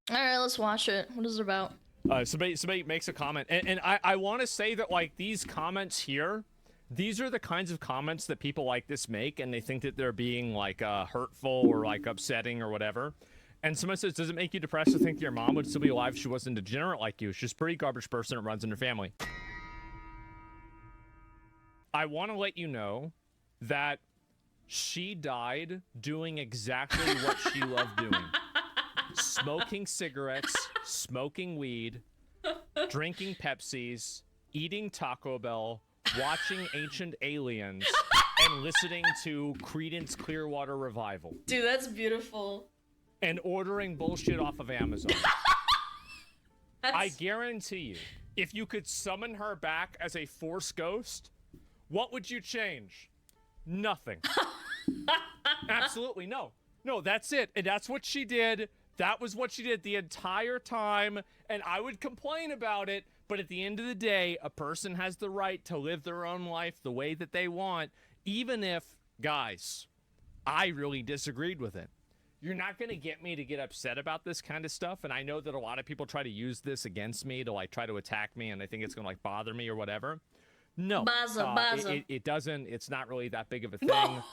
Alright, let's watch it. What is it about? Somebody makes a comment, and I want to say that, like, these comments here, these are the kinds of comments that people like this make, and they think that they're being, like, hurtful or, like, upsetting or whatever. And someone says, does it make you depressed to think that your mom would still be alive if she wasn't degenerate like you? She's a pretty garbage person that runs in her family. I want to let you know that she died doing exactly what she loved doing. Smoking cigarettes, smoking weed, drinking Pepsis, eating Taco Bell, watching Ancient Aliens, and listening to Creedence Clearwater Revival. Dude, that's beautiful. And ordering bullshit off of Amazon. I guarantee you, if you could summon her back as a Force ghost, what would you change? Nothing. Absolutely no. No, that's it. And that's what she did. That was what she did the entire time. And I would complain about it. But at the end of the day, a person has the right to live their own life the way that they want. Even if, guys, I really disagreed with it. You're not going to get me to get upset about this kind of stuff. And I know that a lot of people try to use this against me to, like, try to attack me. And I think it's going to, like, bother me or whatever. No, it doesn't. It's not really that big of a thing,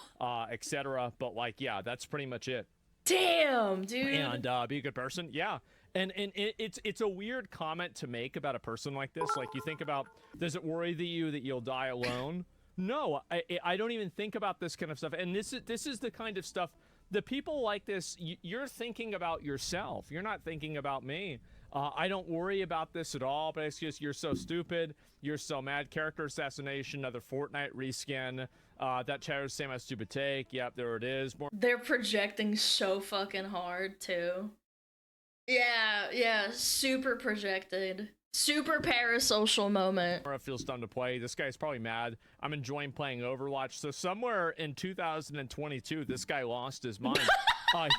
etc. But, like, yeah, that's pretty much it. Damn, dude. And be a good person. Yeah. And it's a weird comment to make about a person like this. Like, you think about, does it worry you that you'll die alone? No, I don't even think about this kind of stuff. And this is the kind of stuff, the people like this, you're thinking about yourself. You're not thinking about me. I don't worry about this at all, but it's just, you're so stupid. You're so mad. Character assassination, another Fortnite reskin. That chatter's saying my stupid take. Yep, there it is. They're projecting so fucking hard, too. Yeah, super projected. Super parasocial moment. It feels dumb to play. This guy's probably mad. I'm enjoying playing Overwatch. So somewhere in 2022, this guy lost his mind.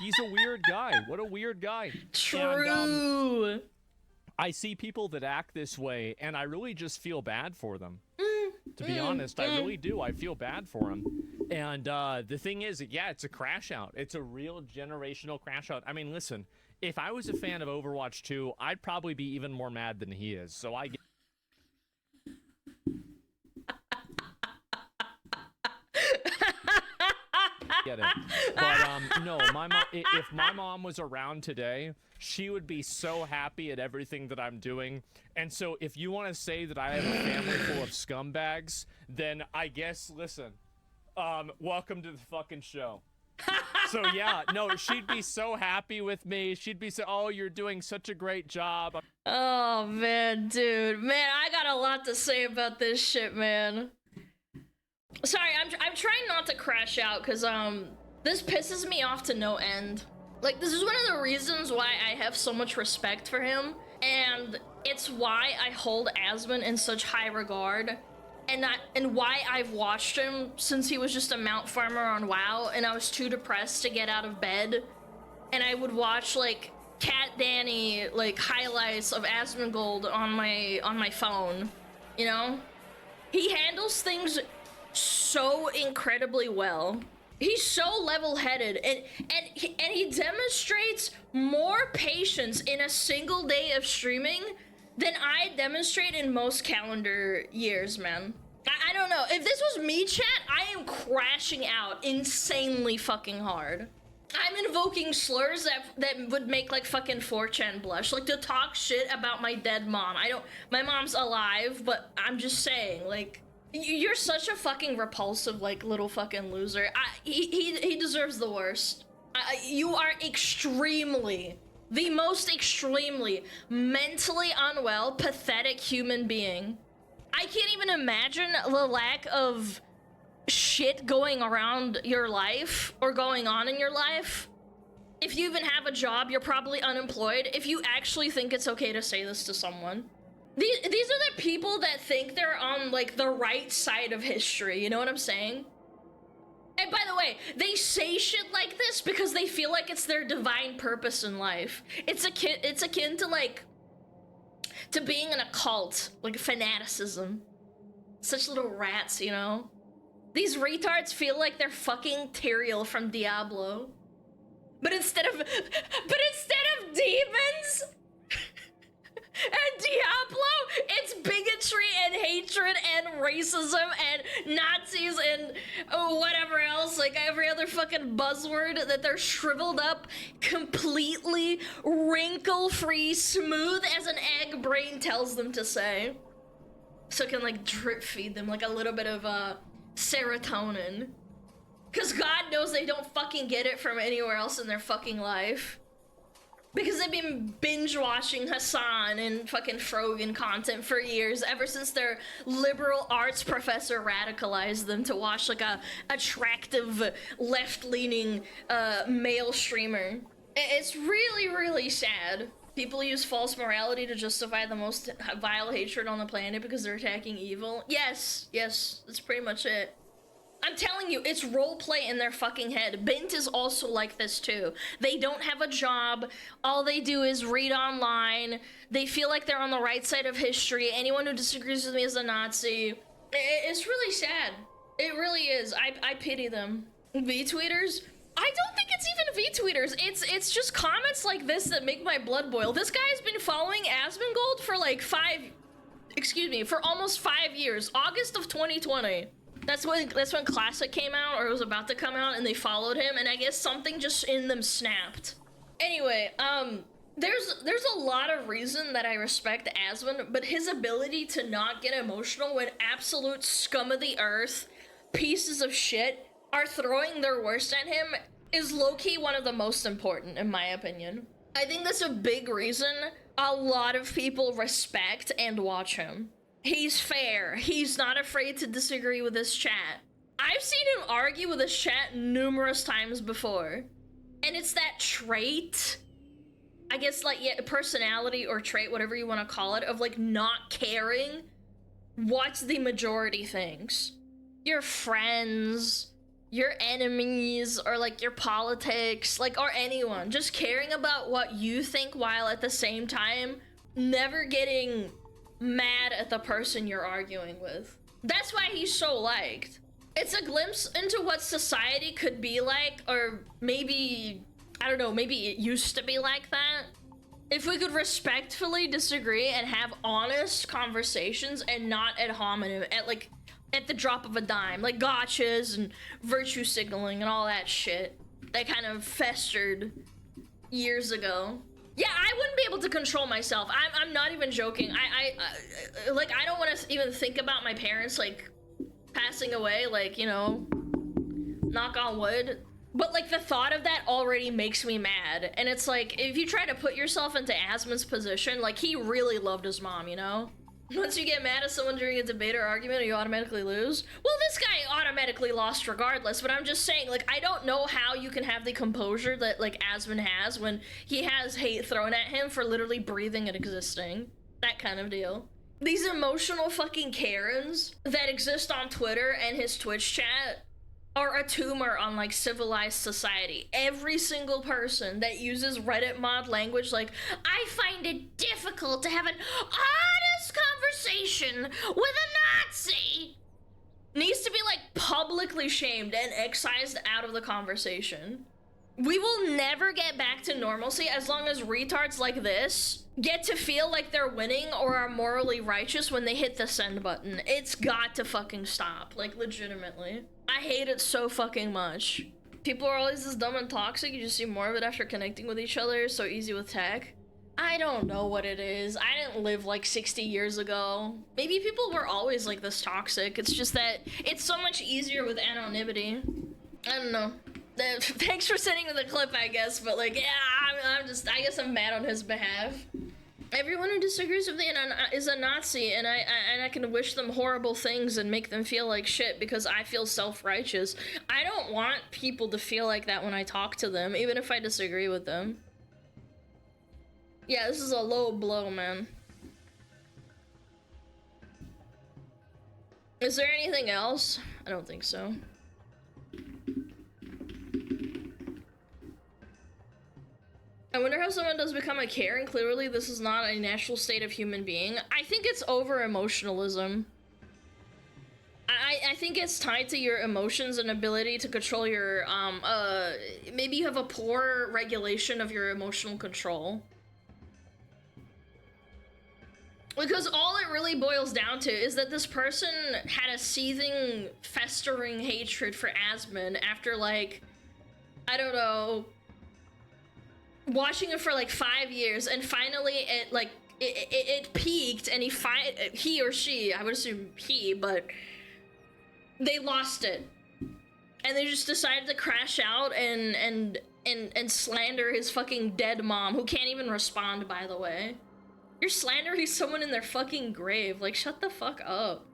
He's a weird guy. What a weird guy. True. And, I see people that act this way, and I really just feel bad for them. To be honest, I really do. I feel bad for them. And the thing is, yeah, it's a crash out. It's a real generational crash out. I mean, listen, if I was a fan of Overwatch 2, I'd probably be even more mad than he is. So I get it. But no, my mom, if my mom was around today, she would be so happy at everything that I'm doing. And so if you want to say that I have a family full of scumbags, then I guess, listen, welcome to the fucking show. So yeah, no, she'd be so happy with me. She'd be so, oh, you're doing such a great job. Oh man, dude, man, I got a lot to say about this shit, man. Sorry, I'm trying not to crash out, because this pisses me off to no end. Like, this is one of the reasons why I have so much respect for him, and it's why I hold Asmon in such high regard, and why I've watched him since he was just a mount farmer on WoW, and I was too depressed to get out of bed, and I would watch, like, Cat Danny, like, highlights of Asmongold on my phone, you know? He handles things so incredibly well. He's so level-headed, and he demonstrates more patience in a single day of streaming than I demonstrate in most calendar years, man. I don't know. If this was me, chat, I am crashing out insanely fucking hard. I'm invoking slurs that would make, like, fucking 4chan blush. Like, to talk shit about my dead mom. My mom's alive, but I'm just saying, like, you're such a fucking repulsive, like, little fucking loser. He deserves the worst. You are the most extremely mentally unwell, pathetic human being. I can't even imagine the lack of shit going around your life or going on in your life. If you even have a job, you're probably unemployed. If you actually think it's okay to say this to someone. These are the people that think they're on, like, the right side of history, you know what I'm saying? And by the way, they say shit like this because they feel like it's their divine purpose in life. It's akin to, like, to being in a cult, like fanaticism. Such little rats, you know? These retards feel like they're fucking Tyrael from Diablo. But instead of demons and Diablo, it's bigotry and hatred and racism and Nazis and whatever else, like every other fucking buzzword that they're shriveled up, completely wrinkle-free, smooth as an egg brain tells them to say. So it can like drip feed them like a little bit of serotonin. Cause God knows they don't fucking get it from anywhere else in their fucking life. Because they've been binge watching Hassan and fucking Frogan content for years, ever since their liberal arts professor radicalized them to watch like a attractive left-leaning male streamer. It's really, really sad. People use false morality to justify the most vile hatred on the planet because they're attacking evil. Yes, that's pretty much it. I'm telling you, it's roleplay in their fucking head. Bint is also like this too. They don't have a job. All they do is read online. They feel like they're on the right side of history. Anyone who disagrees with me is a Nazi. It's really sad. It really is. I pity them. V-tweeters? I don't think it's even V-tweeters. It's just comments like this that make my blood boil. This guy's been following Asmongold for like for almost 5 years. August of 2020. That's when Classic came out, or it was about to come out, and they followed him, and I guess something just in them snapped. Anyway, there's a lot of reason that I respect Asmon, but his ability to not get emotional when absolute scum of the earth, pieces of shit, are throwing their worst at him is low-key one of the most important, in my opinion. I think that's a big reason a lot of people respect and watch him. He's fair. He's not afraid to disagree with his chat. I've seen him argue with his chat numerous times before. And it's that trait, I guess, like, yeah, personality or trait, whatever you want to call it, of, like, not caring what the majority thinks. Your friends, your enemies, or, like, your politics, like, or anyone. Just caring about what you think while at the same time never getting mad at the person you're arguing with. That's why he's so liked. It's a glimpse into what society could be like, or maybe, I don't know, maybe it used to be like that. If we could respectfully disagree and have honest conversations and not ad hominem, at the drop of a dime, like gotchas and virtue signaling and all that shit that kind of festered years ago. Yeah, I wouldn't be able to control myself. I'm not even joking. I don't want to even think about my parents, like, passing away, like, you know, knock on wood. But, like, the thought of that already makes me mad. And it's like, if you try to put yourself into Asmon's position, like, he really loved his mom, you know? Once you get mad at someone during a debate or argument, you automatically lose. Well, this guy automatically lost regardless, but I'm just saying, like, I don't know how you can have the composure that, like, Asmon has when he has hate thrown at him for literally breathing and existing. That kind of deal. These emotional fucking Karens that exist on Twitter and his Twitch chat are a tumor on, like, civilized society. Every single person that uses Reddit mod language like, I find it difficult to have an honest conversation with a Nazi, needs to be, like, publicly shamed and excised out of the conversation. We will never get back to normalcy as long as retards like this get to feel like they're winning or are morally righteous when they hit the send button. It's got to fucking stop, like, legitimately. I hate it so fucking much. People are always this dumb and toxic. You just see more of it after connecting with each other. So easy with tech. I don't know what it is. I didn't live like 60 years ago. Maybe people were always like this toxic. It's just that it's so much easier with anonymity. I don't know. Thanks for sending me the clip, I guess, but like, yeah, I guess I'm mad on his behalf. Everyone who disagrees with me is a Nazi, and I can wish them horrible things and make them feel like shit because I feel self-righteous. I don't want people to feel like that when I talk to them, even if I disagree with them. Yeah, this is a low blow, man. Is there anything else? I don't think so. I wonder how someone does become a Karen. Clearly, this is not a natural state of human being. I think it's over-emotionalism. I think it's tied to your emotions and ability to control your, maybe you have a poor regulation of your emotional control. Because all it really boils down to is that this person had a seething, festering hatred for Asmon after, like, I don't know, watching it for like 5 years, and finally it, like, it peaked, and he or she, I would assume he, but they lost it. And they just decided to crash out and slander his fucking dead mom, who can't even respond, by the way. You're slandering someone in their fucking grave. Like, shut the fuck up.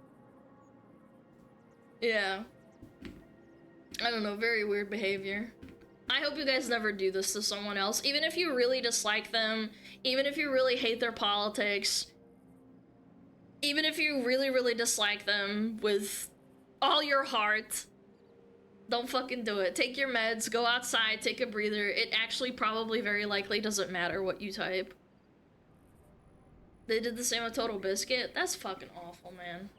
Yeah. I don't know, very weird behavior. I hope you guys never do this to someone else. Even if you really dislike them, even if you really hate their politics, even if you really, really dislike them with all your heart, don't fucking do it. Take your meds, go outside, take a breather. It actually probably very likely doesn't matter what you type. They did the same with Total Biscuit? That's fucking awful, man.